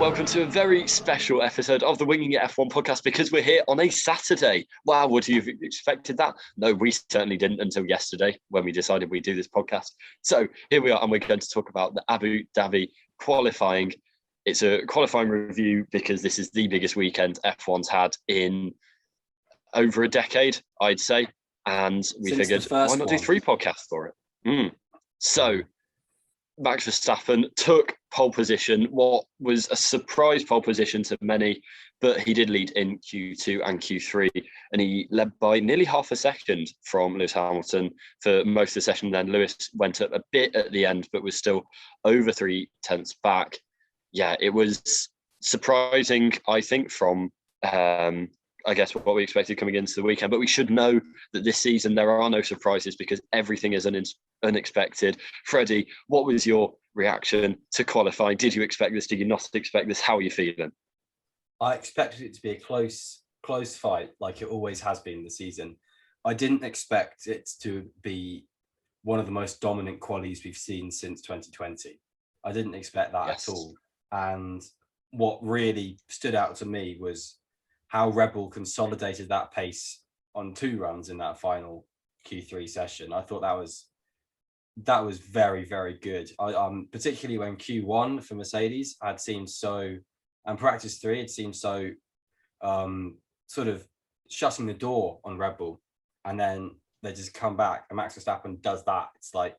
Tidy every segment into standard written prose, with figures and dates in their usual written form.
welcome to a very special episode of the Winging It F1 podcast because we're here on a Saturday. Wow, would you have expected that? No, we certainly didn't until yesterday when we decided we'd do this podcast. So here we are, and we're going to talk about the Abu Dhabi qualifying. It's a qualifying review because this is the biggest weekend F1's had in over a decade, I'd say. And we figured, why not do 3 podcasts for it? So Max Verstappen took pole position, what was a surprise pole position to many, but he did lead in Q2 and Q3, and he led by nearly half a second from Lewis Hamilton for most of the session. Then Lewis went up a bit at the end, but was still over 3 tenths back. Yeah, it was surprising, I think, from I guess what we expected coming into the weekend. But we should know that this season there are no surprises because everything is unexpected. Freddie, what was your reaction to qualifying? Did you expect this? Did you not expect this? How are you feeling? I expected it to be a close fight, like it always has been this season. I didn't expect it to be one of the most dominant qualies we've seen since 2020. I didn't expect that at all. And what really stood out to me was how Red Bull consolidated that pace on 2 runs in that final Q3 session. I thought that was very, very good. Particularly when Q1 for Mercedes had seemed so, and practice 3 had seemed so sort of shutting the door on Red Bull, and then they just come back and Max Verstappen does that. It's like,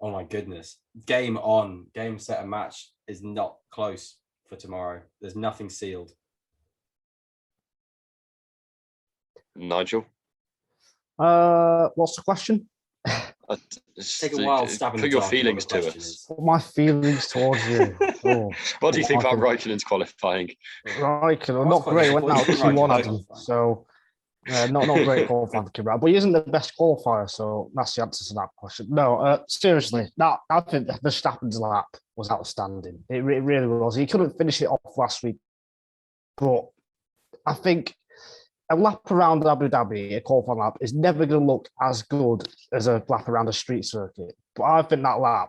oh my goodness, game on, game, set and match is not close for tomorrow. There's nothing sealed. Nigel? What's the question? Take a while stabbing. Put your feelings to us. What my feelings towards you? What do you think about Raikkonen's qualifying? Raikkonen, not great. Went out Q1, so not great qualifying. But he isn't the best qualifier, so that's the answer to that question. No, seriously, I think Verstappen's lap was outstanding. It really was. He couldn't finish it off last week, but I think a lap around Abu Dhabi, a qualifying lap, is never going to look as good as a lap around a street circuit. But I think that lap,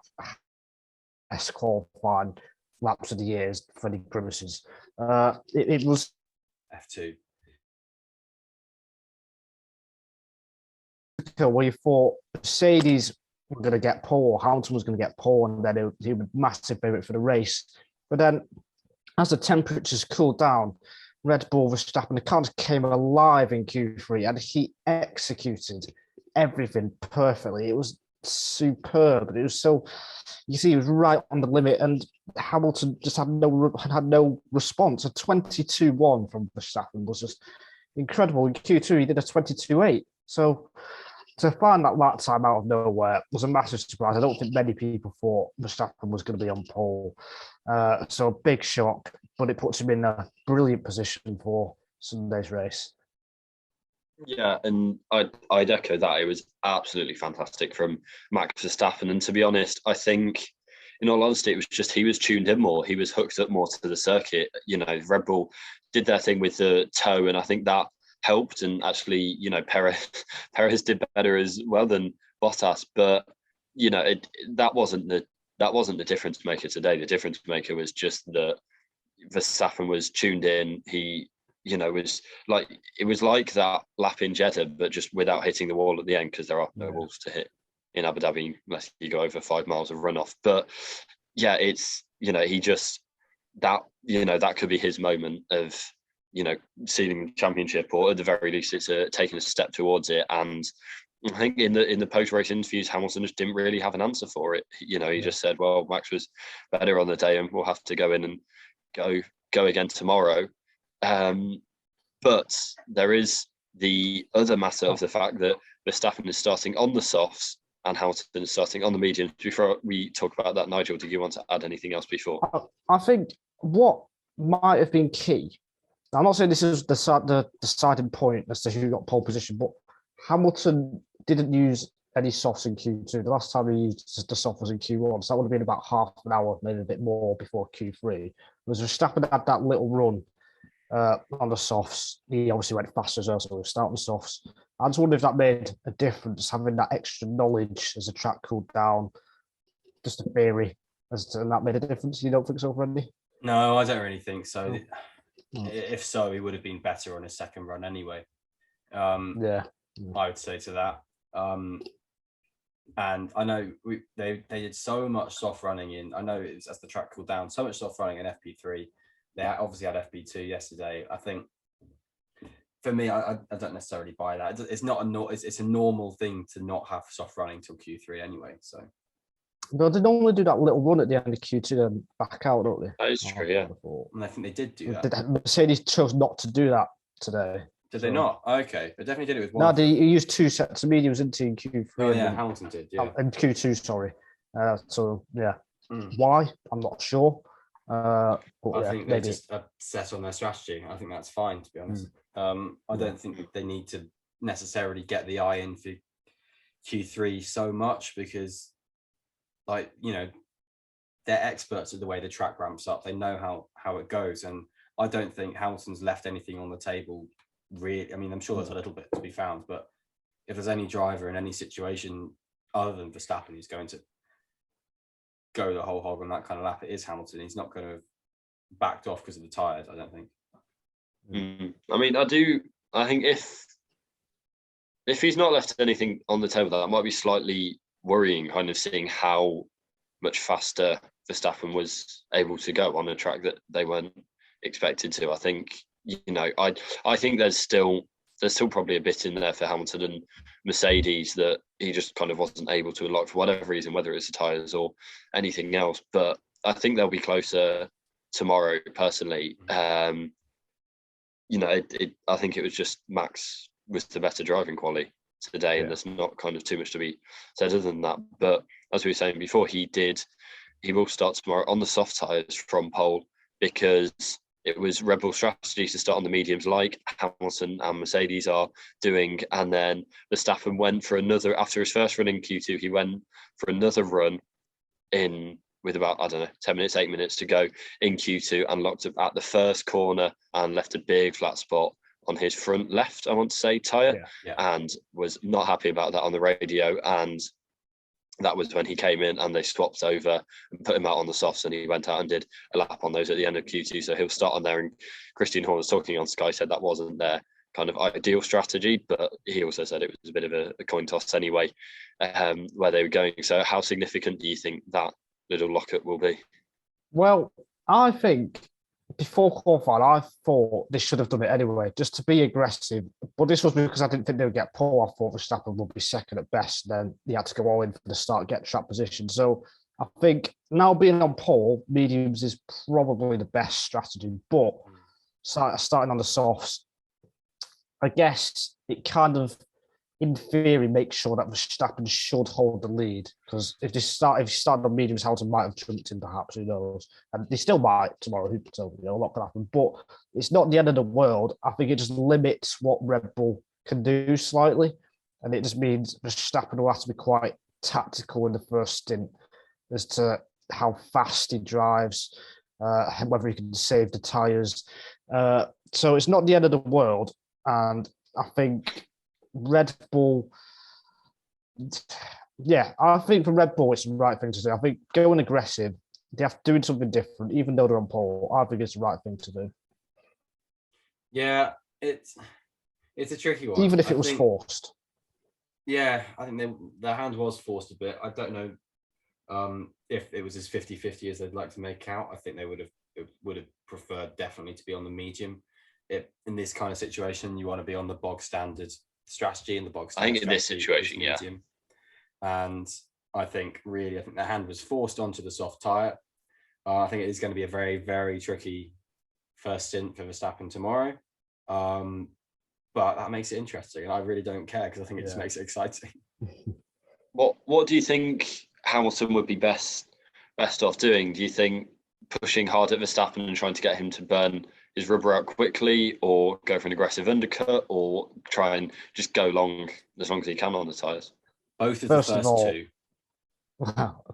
best qualifying laps of the years, Freddie premises. It was F2. Where you thought Mercedes were going to get pole, Hamilton was going to get pole, and then he was a massive favourite for the race. But then, as the temperatures cooled down, Red Bull Verstappen, the car came alive in Q3 and he executed everything perfectly. It was superb. It was so, you see, he was right on the limit, and Hamilton just had no response. A 22-1 from Verstappen was just incredible. In Q2, he did a 22-8. So to find that lap time out of nowhere was a massive surprise. I don't think many people thought Verstappen was going to be on pole. So big shock, but it puts him in a brilliant position for Sunday's race. Yeah, and I'd echo that. It was absolutely fantastic from Max Verstappen. And to be honest, I think, in all honesty, it was just he was tuned in more. He was hooked up more to the circuit. You know, Red Bull did their thing with the toe, and I think that helped. And actually, you know, Perez did better as well than Bottas. But, you know, that wasn't the difference maker today. The difference maker was just that Verstappen was tuned in. He, you know, it was like that lap in Jeddah, but just without hitting the wall at the end, because there are no walls to hit in Abu Dhabi unless you go over 5 miles of runoff. But yeah, it's, you know, he just, that, you know, that could be his moment of, you know, sealing the championship, or at the very least it's taking a step towards it. And I think in the post-race interviews, Hamilton just didn't really have an answer for it. You know, he just said, well, Max was better on the day and we'll have to go in and go again tomorrow. But there is the other matter of the fact that Verstappen is starting on the softs and Hamilton is starting on the mediums. Before we talk about that, Nigel, do you want to add anything else before? I think what might have been key, I'm not saying this is the deciding point as to who got pole position, but Hamilton didn't use any softs in Q2. The last time he used the soft was in Q1, so that would have been about half an hour, maybe a bit more before Q3. Whereas Verstappen had that little run on the softs. He obviously went faster as well, so he was starting softs. I just wonder if that made a difference, having that extra knowledge as the track cooled down. Just a theory, and that made a difference. You don't think so, Freddie? No, I don't really think so. Oh. If so, he would have been better on his second run anyway. Yeah. I would say to that. And I know they did so much soft running in. I know it's as the track cooled down, so much soft running in FP3. They obviously had FP2 yesterday. I think for me, I don't necessarily buy that. It's not it's a normal thing to not have soft running till Q3 anyway. So. But they normally do that little run at the end of Q2 and back out, don't they? That is true, yeah. And I think they did do that. Mercedes chose not to do that today. Did they not? Okay, they definitely did it with one. No, they used 2 sets of mediums into in Q3. Oh yeah, Hamilton did. Yeah, and Q2, sorry. So yeah, why? I'm not sure. But I think they're just set on their strategy. I think that's fine, to be honest. I don't think they need to necessarily get the eye in for Q3 so much because, like, you know, they're experts at the way the track ramps up. They know how it goes, and I don't think Hamilton's left anything on the table. Really, I mean, I'm sure there's a little bit to be found, but if there's any driver in any situation other than Verstappen who's going to go the whole hog on that kind of lap, it is Hamilton. He's not going to have backed off because of the tyres, I don't think. I mean, I think if he's not left anything on the table, that might be slightly worrying, kind of seeing how much faster Verstappen was able to go on a track that they weren't expected to. I think, you know, I think there's still probably a bit in there for Hamilton and Mercedes that he just kind of wasn't able to unlock for whatever reason, whether it's the tyres or anything else. But I think they'll be closer tomorrow, personally. You know, I think it was just Max was the better driving quality today, and there's not kind of too much to be said other than that. But as we were saying before, he will start tomorrow on the soft tyres from pole because it was Red Bull strategy to start on the mediums like Hamilton and Mercedes are doing. And then Verstappen went for another, after his first run in Q2, he went for another run in with about, 10 minutes, 8 minutes to go in Q2 and locked up at the first corner and left a big flat spot on his front left, I want to say, tyre, and was not happy about that on the radio. And that was when he came in and they swapped over and put him out on the softs, and he went out and did a lap on those at the end of Q2. So he'll start on there. And Christian Horner was talking on Sky, said that wasn't their kind of ideal strategy, but he also said it was a bit of a coin toss anyway, where they were going. So how significant do you think that little lockup will be? Well, I think before qualifying, I thought they should have done it anyway, just to be aggressive. But this was because I didn't think they would get pole. I thought Verstappen would be second at best. Then he had to go all in for the start, get track position. So I think now being on pole, mediums is probably the best strategy. But starting on the softs, I guess it kind of, in theory, makes sure that Verstappen should hold the lead, because if you start on mediums, Hamilton might have jumped in, perhaps, who knows? And they still might tomorrow, so a lot can happen. But it's not the end of the world. I think it just limits what Red Bull can do slightly, and it just means Verstappen will have to be quite tactical in the first stint as to how fast he drives, whether he can save the tyres. So it's not the end of the world, and I think Red Bull, I think for Red Bull, it's the right thing to do. I think going aggressive, they have to do something different, even though they're on pole. I think it's the right thing to do. Yeah, it's a tricky one. Even if it was forced. Yeah, I think their hand was forced a bit. I don't know if it was as 50-50 as they'd like to make out. I think they would have preferred definitely to be on the medium. In this kind of situation, you want to be on the bog standard strategy in the box. I think in this situation, medium. And I think the hand was forced onto the soft tyre. I think it is going to be a very, very tricky first stint for Verstappen tomorrow. But that makes it interesting, and I really don't care because I think it just makes it exciting. What do you think Hamilton would be best off doing? Do you think pushing hard at Verstappen and trying to get him to burn his rubber out quickly, or go for an aggressive undercut, or try and just go long as he can on the tyres? Both of the first two.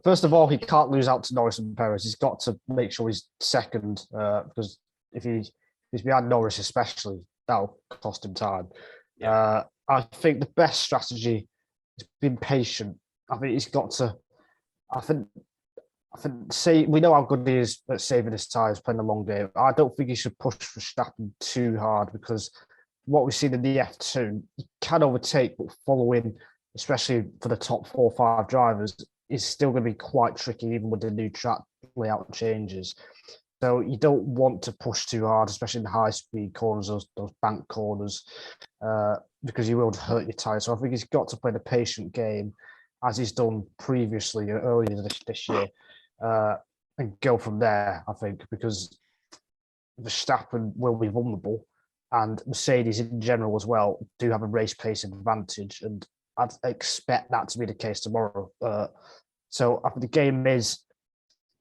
First of all, he can't lose out to Norris and Perez. He's got to make sure he's second, because if he's behind Norris especially, that'll cost him time. Yeah. I think the best strategy is being patient. I think he's got to. I think, say we know how good he is at saving his tyres, playing the long game. I don't think he should push Verstappen too hard because what we've seen in the F2, he can overtake, but following, especially for the top 4 or 5 drivers, is still going to be quite tricky, even with the new track layout changes. So you don't want to push too hard, especially in the high-speed corners, those bank corners, because you will hurt your tyre. So I think he's got to play the patient game, as he's done previously, earlier this year, and go from there, I think, because Verstappen will be vulnerable and Mercedes in general as well do have a race pace advantage, and I'd expect that to be the case tomorrow. So I think the game is,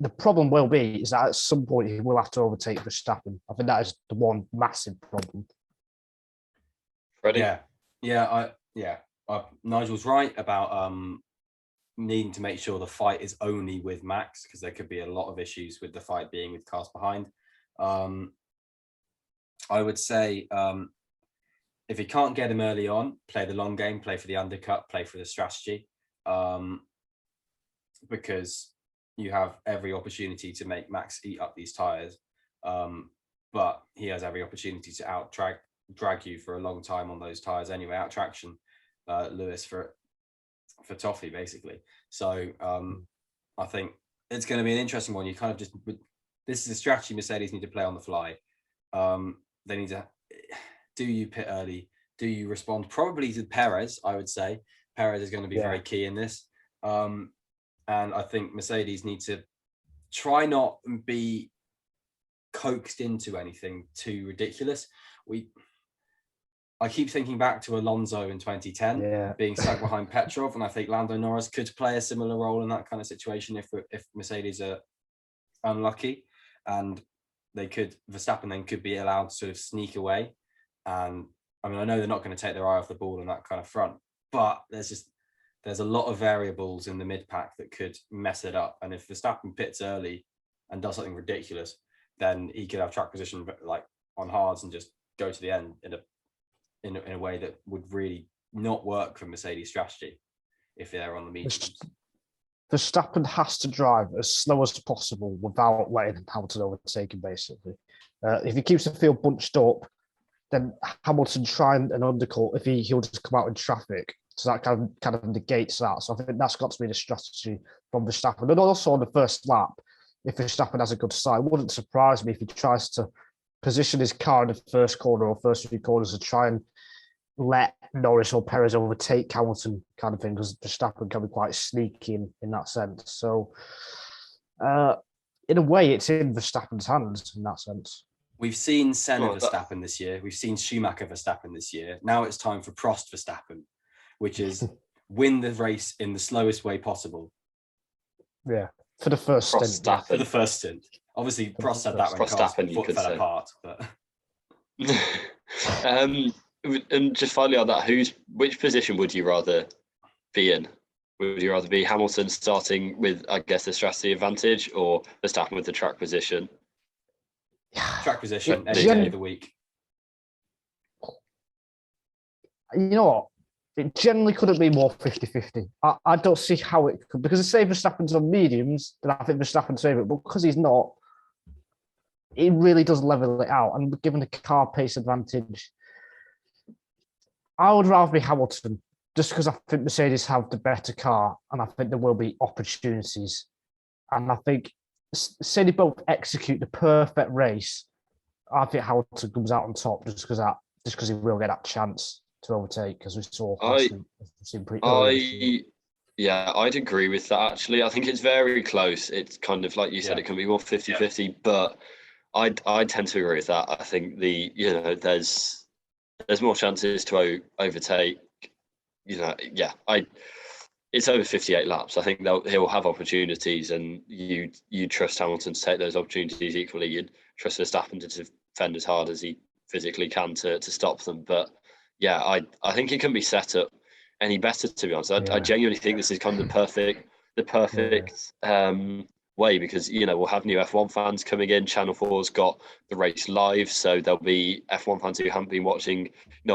the problem will be is that at some point he will have to overtake Verstappen. I think that is the one massive problem. Freddie? Nigel's right about needing to make sure the fight is only with Max, because there could be a lot of issues with the fight being with cars behind. I would say if he can't get him early on, play the long game, play for the undercut, play for the strategy, because you have every opportunity to make Max eat up these tyres, but he has every opportunity to drag you for a long time on those tyres anyway, out traction Lewis for toffee basically. So I think it's going to be an interesting one. You kind of just, this is a strategy Mercedes need to play on the fly. They need to, do you pit early? Do you respond? Probably to Perez, I would say. Perez is going to be very key in this. And I think Mercedes need to try not be coaxed into anything too ridiculous. I keep thinking back to Alonso in 2010 being stuck behind Petrov, and I think Lando Norris could play a similar role in that kind of situation if Mercedes are unlucky, and Verstappen then could be allowed to sort of sneak away. And I mean, I know they're not going to take their eye off the ball on that kind of front, but there's a lot of variables in the mid pack that could mess it up. And if Verstappen pits early and does something ridiculous, then he could have track position like on hards and just go to the end in a way that would really not work for Mercedes strategy if they're on the mediums. Verstappen has to drive as slow as possible without letting Hamilton overtake him, basically. If he keeps the field bunched up, then Hamilton trying an undercut, if he'll just come out in traffic. So that kind of negates that. So I think that's got to be the strategy from Verstappen. And also on the first lap, if Verstappen has a good start, it wouldn't surprise me if he tries to position his car in the first corner or first few corners to try and let Norris or Perez overtake Hamilton, kind of thing, because Verstappen can be quite sneaky in that sense. So in a way, it's in Verstappen's hands in that sense. We've seen Senna Verstappen this year. We've seen Schumacher Verstappen this year. Now it's time for Prost Verstappen, which is win the race in the slowest way possible. Yeah, for the first stint. For the first stint. Obviously, Prost said that when Carl's foot fell apart. But... and just finally on that, which position would you rather be in? Would you rather be Hamilton starting with, I guess, the strategy advantage, or Verstappen with the track position? Track position any day of the week. You know what? It generally couldn't be more 50-50. I don't see how it could, because say Verstappen's on mediums, then I think Verstappen's favourite, but because he's not, it really does level it out. And given the car pace advantage, I would rather be Hamilton, just because I think Mercedes have the better car, and I think there will be opportunities. And I think, say they both execute the perfect race, I think Hamilton comes out on top just because he will get that chance to overtake, because we saw. I'd agree with that, actually. I think it's very close. It's kind of like you said, it can be more 50-50, but I tend to agree with that. I think there's more chances to overtake. It's over 58 laps. I think he'll have opportunities, and you trust Hamilton to take those opportunities equally. You'd trust Verstappen to defend as hard as he physically can to stop them. But yeah, I think it couldn't be set up any better, to be honest. I genuinely think this is kind of the perfect way, because we'll have new F1 fans coming in. Channel 4's got the race live, so there'll be F1 fans who haven't been watching,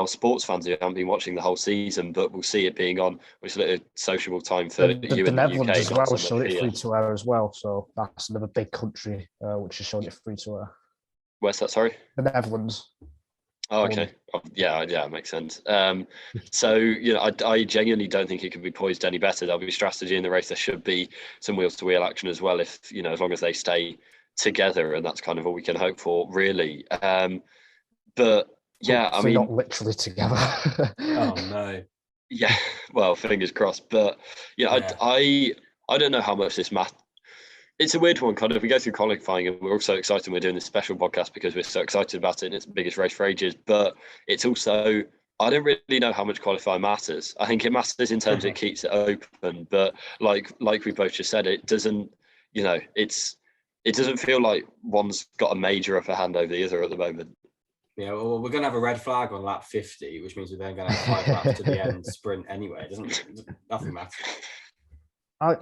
sports fans who haven't been watching the whole season, but we'll see it being on, which is a little sociable time for you in the Netherlands UK. as well showed it free to air as well, so that's another big country which is showing it free to air. Where's that? Sorry, the Netherlands. Oh, okay. Yeah, it makes sense. So, I genuinely don't think it could be poised any better. There'll be strategy in the race. There should be some wheel-to-wheel action as well, if, as long as they stay together, and that's kind of all we can hope for, really. But, yeah, Hopefully not literally together. Oh, no. Yeah, well, fingers crossed. But, I don't know how much this matters. It's a weird one, kind of. We go through qualifying and we're all so excited. We're doing this special podcast because we're so excited about it and it's the biggest race for ages. But it's also, I don't really know how much qualifying matters. I think it matters in terms of it keeps it open. But like we both just said, it doesn't, it doesn't feel like one's got a major upper hand over the other at the moment. Yeah, well, we're going to have a red flag on lap 50, which means we're then going to have 5 laps to the end sprint anyway. Nothing matters. I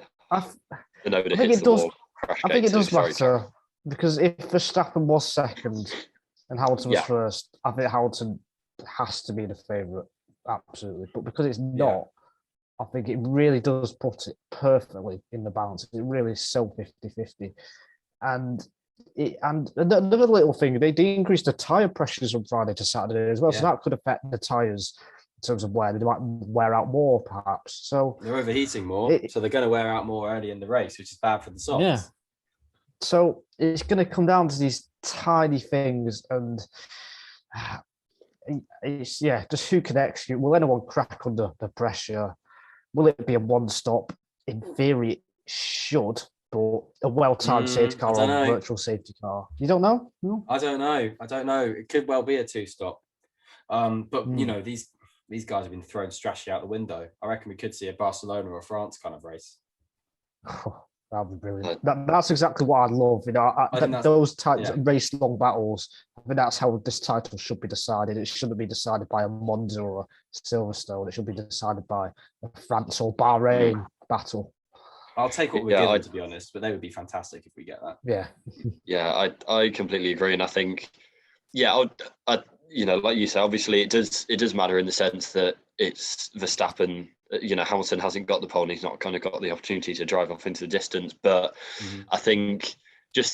think it does. I think it does matter because if Verstappen was second and Hamilton was first, I think Hamilton has to be the favourite, absolutely. But because it's not, I think it really does put it perfectly in the balance. It really is so 50-50. And another little thing, they increased the tyre pressures from Friday to Saturday as well, so that could affect the tyres in terms of where they might wear out more, perhaps. So they're overheating more, so they're going to wear out more early in the race, which is bad for the softs. Yeah. So it's going to come down to these tiny things, and it's just who can execute. Will anyone crack under the pressure? Will it be a one-stop? In theory, it should, but a well-timed safety car or a virtual safety car. You don't know? No? I don't know. It could well be a two-stop. But these guys have been throwing strategy out the window. I reckon we could see a Barcelona or a France kind of race. That would be brilliant. That's exactly what I'd love. Those types of race-long battles. I think that's how this title should be decided. It shouldn't be decided by a Monza or a Silverstone. It should be decided by a France or Bahrain battle. I'll take what we're given, to be honest, but they would be fantastic if we get that. Yeah. Yeah, I completely agree, and I think, like you said, obviously it does matter in the sense that it's Verstappen. Hamilton hasn't got the pole and he's not kind of got the opportunity to drive off into the distance. But I think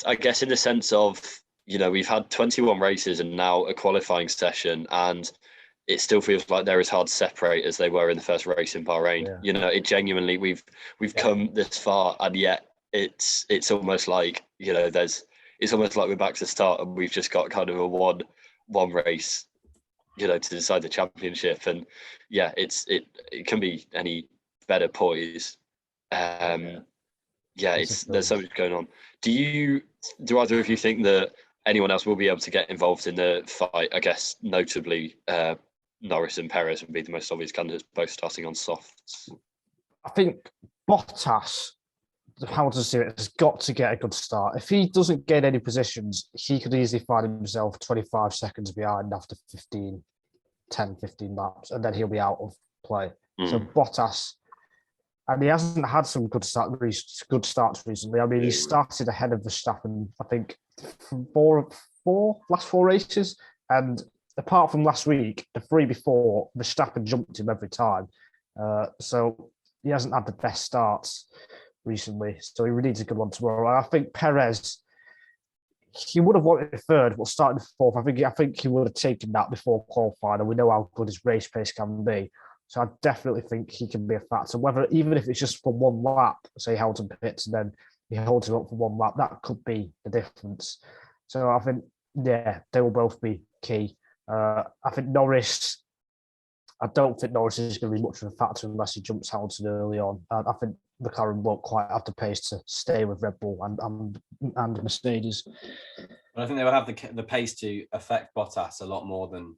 I guess in the sense of, we've had 21 races and now a qualifying session, and it still feels like they're as hard to separate as they were in the first race in Bahrain. Yeah. It genuinely, we've come this far, and yet it's almost like, it's almost like we're back to the start and we've just got kind of a one race, to decide the championship. And it can be any better poised. There's so much going on. Do either of you think that anyone else will be able to get involved in the fight? I guess notably Norris and Perez would be the most obvious candidates, both starting on softs. I think Bottas, Hamilton's series, has got to get a good start. If he doesn't gain any positions, he could easily find himself 25 seconds behind after 15 laps, and then he'll be out of play. So Bottas, and he hasn't had some good starts recently. I mean, he started ahead of Verstappen, I think, last four races, and apart from last week, the 3 before, Verstappen jumped him every time. So he hasn't had the best starts recently, so he really needs a good one tomorrow. I think Perez, he would have wanted third, but starting fourth, I think he would have taken that before qualifying, and we know how good his race pace can be. So I definitely think he can be a factor. Even if it's just for one lap, say Hamilton pits and then he holds him up for one lap, that could be the difference. So I think, they will both be key. I think Norris, I don't think Norris is going to be much of a factor unless he jumps Hamilton early on. I think McLaren won't quite have the pace to stay with Red Bull and Mercedes. But I think they will have the pace to affect Bottas a lot more than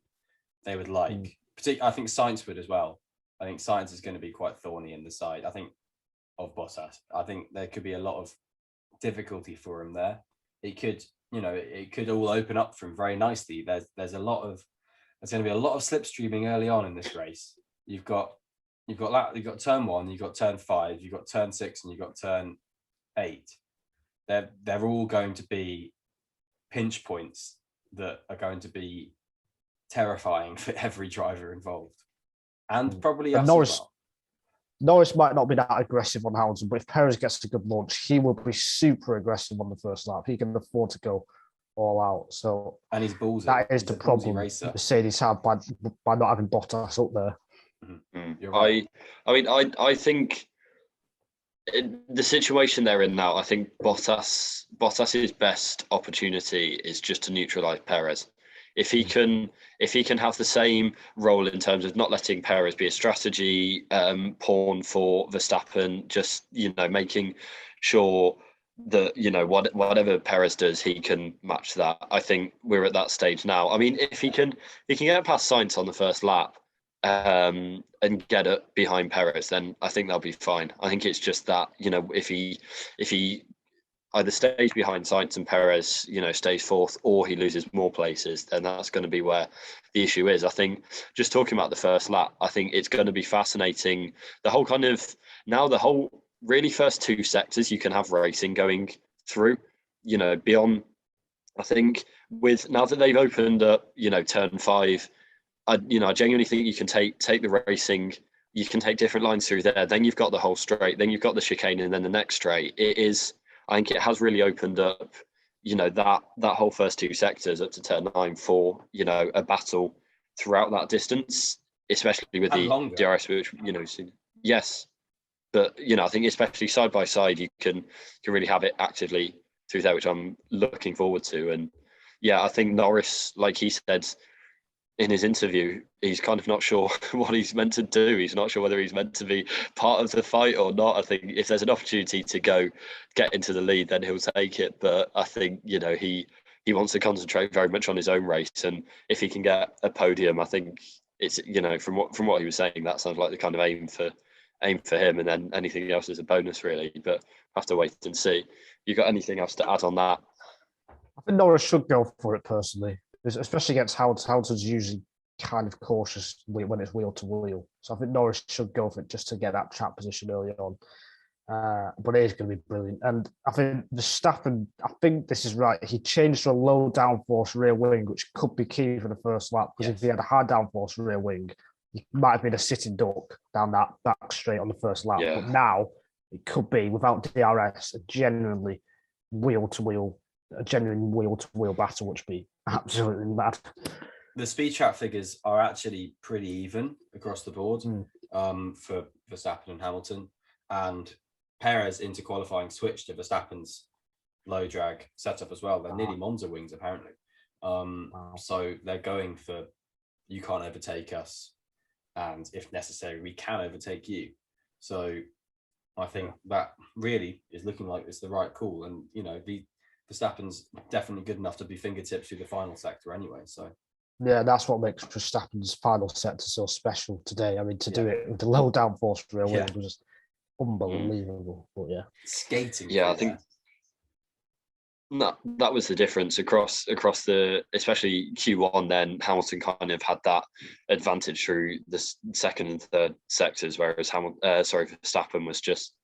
they would like. I think Sainz would as well. I think Sainz is going to be quite thorny in the side, I think, of Bottas. I think there could be a lot of difficulty for him there. It could all open up for him very nicely. There's going to be a lot of slipstreaming early on in this race. You've got turn 1, you've got turn 5, you've got turn 6, and you've got turn 8. they're all going to be pinch points that are going to be terrifying for every driver involved, and probably us as well. Norris might not be that aggressive on Hamilton, but if Perez gets a good launch, he will be super aggressive on the first lap. He can afford to go all out. So, and he's ballsy. That is the problem Mercedes have by not having Bottas up there. Mm-hmm. Right. I think the situation they're in now, I think Bottas's best opportunity is just to neutralise Perez. If he can have the same role in terms of not letting Perez be a strategy pawn for Verstappen, just making sure that whatever Perez does, he can match that. I think we're at that stage now. I mean, if he can get past Sainz on the first lap and get it behind Perez, then I think they'll be fine. I think it's just that if he either stays behind Sainz and Perez, stays fourth, or he loses more places, then that's going to be where the issue is. I think just talking about the first lap, I think it's going to be fascinating. The whole really first two sectors you can have racing going through, beyond, I think now that they've opened up, turn 5, I genuinely think you can take the racing. You can take different lines through there. Then you've got the whole straight. Then you've got the chicane, and then the next straight. I think it has really opened up, that whole first two sectors up to turn 9 for, a battle throughout that distance, especially with the DRS, which, yes. But, I think especially side by side, you can really have it actively through there, which I'm looking forward to. And yeah, I think Norris, like he said in his interview, he's kind of not sure what he's meant to do. He's not sure whether he's meant to be part of the fight or not. I think if there's an opportunity to get into the lead, then he'll take it. But I think, he wants to concentrate very much on his own race. And if he can get a podium, I think it's, from what he was saying, that sounds like the kind of aim for him. And then anything else is a bonus, really. But I have to wait and see. You got anything else to add on that? I think Norris should go for it personally, especially against Hamilton. Hamilton's usually kind of cautious when it's wheel to wheel. So I think Norris should go for it just to get that trap position early on. But it is going to be brilliant. And I think Verstappen, I think this is right. He changed to a low downforce rear wing, which could be key for the first lap. Because if he had a high downforce rear wing, he might have been a sitting duck down that back straight on the first lap. Yeah. But now it could be, without DRS, a genuine wheel to wheel battle, which would be absolutely mad. The speed trap figures are actually pretty even across the board for Verstappen and Hamilton. And Perez into qualifying switched to Verstappen's low drag setup as well. They're nearly Monza wings, apparently. So they're going for, you can't overtake us. And if necessary, we can overtake you. So I think that really is looking like it's the right call. And, Verstappen's definitely good enough to be fingertips through the final sector anyway. So yeah, that's what makes Verstappen's final sector so special today. I mean, to do it with the low downforce rear wing was just unbelievable. But yeah, skating. Yeah, I think that was the difference across the, especially Q1. Then Hamilton kind of had that advantage through the second and third sectors, whereas Verstappen was just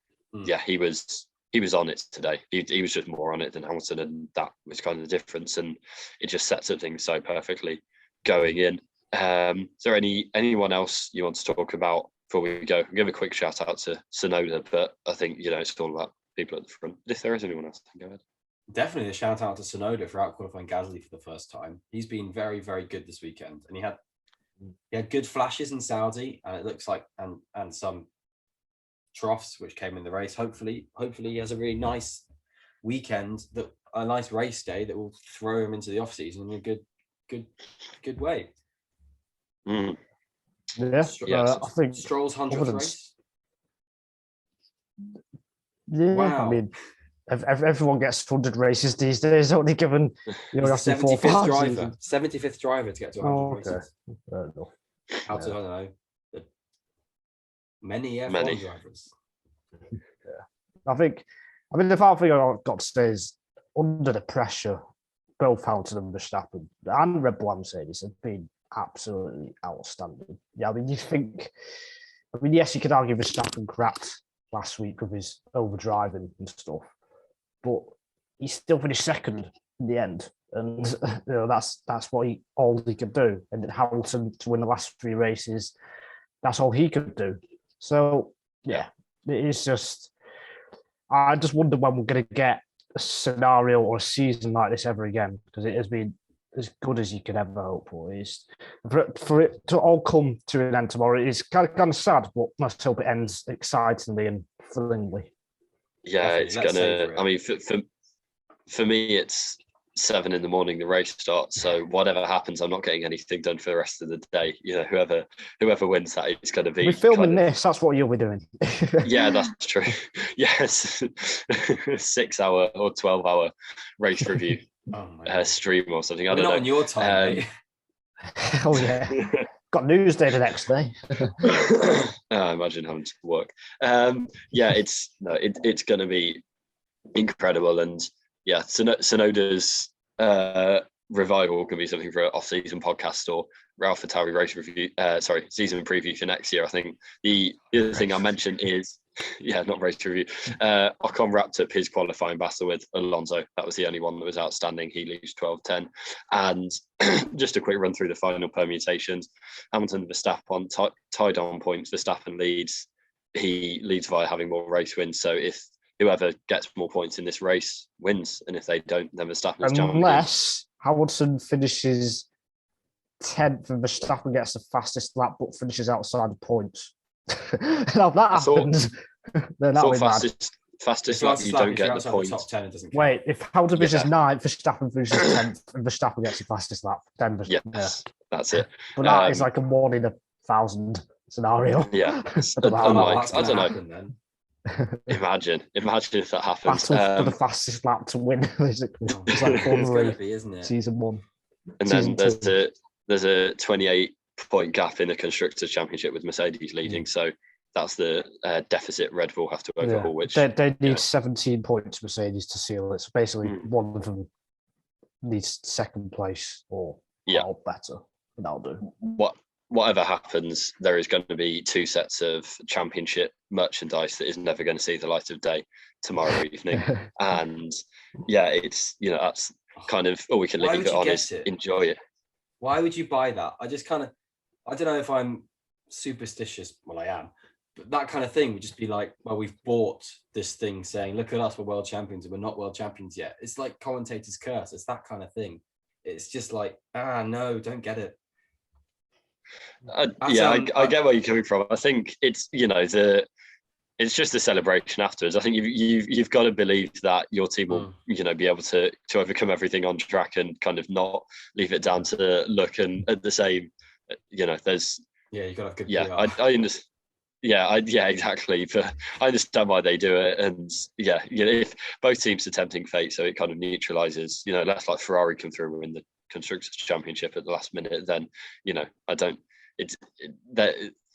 he was on it today. He was just more on it than Hamilton, and that was kind of the difference. And it just sets up things so perfectly going in. Is there anyone else you want to talk about before we go? I'll give a quick shout out to Tsunoda, but I think it's all about people at the front. If there is anyone else, go ahead. Definitely a shout out to Tsunoda for out qualifying Gasly for the first time. He's been very, very good this weekend, and he had good flashes in Saudi, and it looks like and some troughs which came in the race. Hopefully he has a really nice weekend, a nice race day that will throw him into the off season in a good way. Yeah, I think Stroll's 100th race. Yeah, wow. I mean, everyone gets 100 races these days. Only given the 75th driver to get to 100 races. Out of, I don't know, many F1 drivers. Yeah, I mean, the final thing I've got to say is, under the pressure, both Hamilton and Verstappen and Red Bull and Mercedes have been absolutely outstanding. Yeah, I mean, yes, you could argue Verstappen cracked last week with his overdriving and stuff, but he still finished second in the end. And that's what all he could do. And Hamilton to win the last 3 races, that's all he could do. So yeah, it is just. I just wonder when we're going to get a scenario or a season like this ever again, because it has been as good as you could ever hope for. For it to all come to an end tomorrow is kind of sad, but must hope it ends excitingly and thrillingly. Yeah, it's gonna. I mean, for me, it's 7 a.m. the race starts. So whatever happens, I'm not getting anything done for the rest of the day. Whoever wins that, it's going to be. We're filming this. That's what you'll be doing. Yeah, that's true. Yes, 6-hour or 12-hour race review stream or something. I don't know. Not on your time, mate. Oh yeah, got news day the next day. Imagine having to work. It's going to be incredible, and yeah, Sonoda's revival can be something for an off-season podcast or Ralph Tauri race review. Season preview for next year. I think the other thing I mentioned is, not race review. Ocon wrapped up his qualifying battle with Alonso. That was the only one that was outstanding. He leaves 12-10. And just a quick run through the final permutations. Hamilton and Verstappen tied on points. Verstappen leads. He leads via having more race wins. So if whoever gets more points in this race wins, and if they don't, then Verstappen's champion. Unless Hamilton finishes 10th and Verstappen gets the fastest lap, but finishes outside the points. Now, if that happens, then that'll be fastest lap, you don't get the point. Wait, if Hamilton finishes 9th, Verstappen finishes 10th, and Verstappen gets the fastest lap, then that's it. But that is like a 1 in 1,000 scenario. Yeah, I don't know. Imagine if that happens. Battle for the fastest lap to win. Basically, it's like it's going to be, isn't it? Season 1, and then there's a 28-point gap in the Constructors' Championship with Mercedes leading. So that's the deficit Red Bull have to overhaul. Which they need 17 points Mercedes to seal it. So basically, one of them needs second place or better. And that'll do. Whatever happens, there is going to be 2 sets of championship merchandise that is never going to see the light of day tomorrow evening. And it's that's kind of all we can leave it on is enjoy it. Why would you buy that? I don't know if I'm superstitious. Well, I am. But that kind of thing would just be like, well, we've bought this thing saying, look at us, we're world champions, and we're not world champions yet. It's like commentator's curse. It's that kind of thing. It's just like, no, don't get it. I get where you're coming from. I think it's it's just a celebration afterwards. I think you've got to believe that your team will be able to overcome everything on track and kind of not leave it down to luck. And at the same, there's you've got to have good PR. I understand. Exactly. But I understand why they do it. And if both teams are tempting fate, so it kind of neutralizes. Less like Ferrari come through and win the Constructors' Championship at the last minute, then I don't.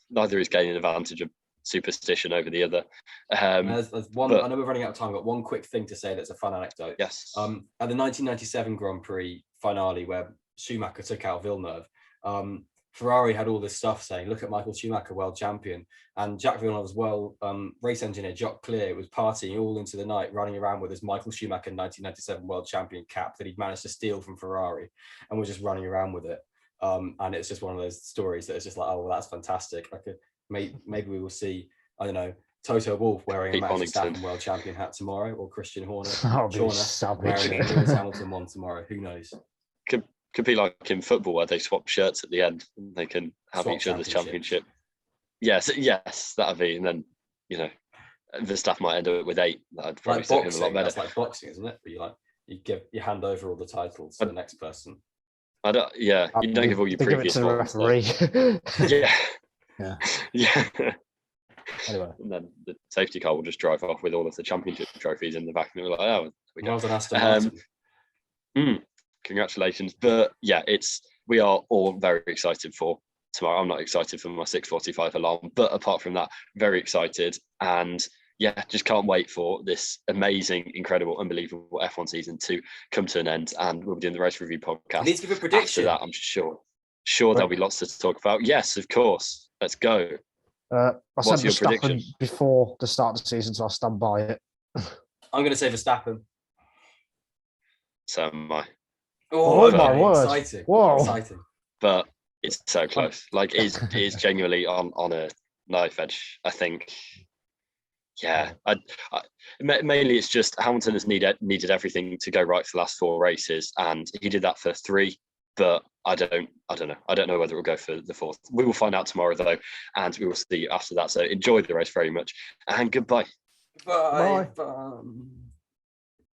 Neither is gaining advantage of superstition over the other. There's one. I know we're running out of time. I've got one quick thing to say. That's a fun anecdote. Yes. At the 1997 Grand Prix finale, where Schumacher took out Villeneuve, Ferrari had all this stuff saying, "Look at Michael Schumacher, world champion," and Jacques Villeneuve's race engineer Jacques Clear was partying all into the night, running around with his Michael Schumacher 1997 world champion cap that he'd managed to steal from Ferrari, and was just running around with it. And it's just one of those stories that it's just like, oh, well, that's fantastic. Maybe we will see, I don't know, Toto Wolff wearing a Max Verstappen world champion hat tomorrow, or Christian Horner wearing a Lewis Hamilton one tomorrow. Who knows? Could be like in football where they swap shirts at the end and they can have each other's championship. Yes, that'd be, and then the staff might end up with 8. That'd probably suit him a lot better. That's like boxing, isn't it? But you hand over all the titles to the next person. You don't give all your previous give it to the referee. Yeah. Anyway, and then the safety car will just drive off with all of the championship trophies in the back, and we're like, oh, we go. Well done, Aston Martin. Congratulations. But we are all very excited for tomorrow. I'm not excited for my 6:45 alarm, but apart from that, very excited, and just can't wait for this amazing, incredible, unbelievable F1 season to come to an end. And we'll be doing the race review podcast. Let's give a prediction. After that, I'm sure there'll be lots to talk about. Yes, of course. Let's go. I said Verstappen before the start of the season, so I'll stand by it. I'm going to say Verstappen. So am I. Oh my word. Exciting. Whoa. Exciting. But it's so close. Like, it is genuinely on a knife edge, I think. Yeah, mainly it's just Hamilton has needed everything to go right for the last 4 races, and he did that for 3. But I don't know. I don't know whether it will go for the 4th. We will find out tomorrow, though, and we will see after that. So enjoy the race very much, and goodbye. Bye. Bye.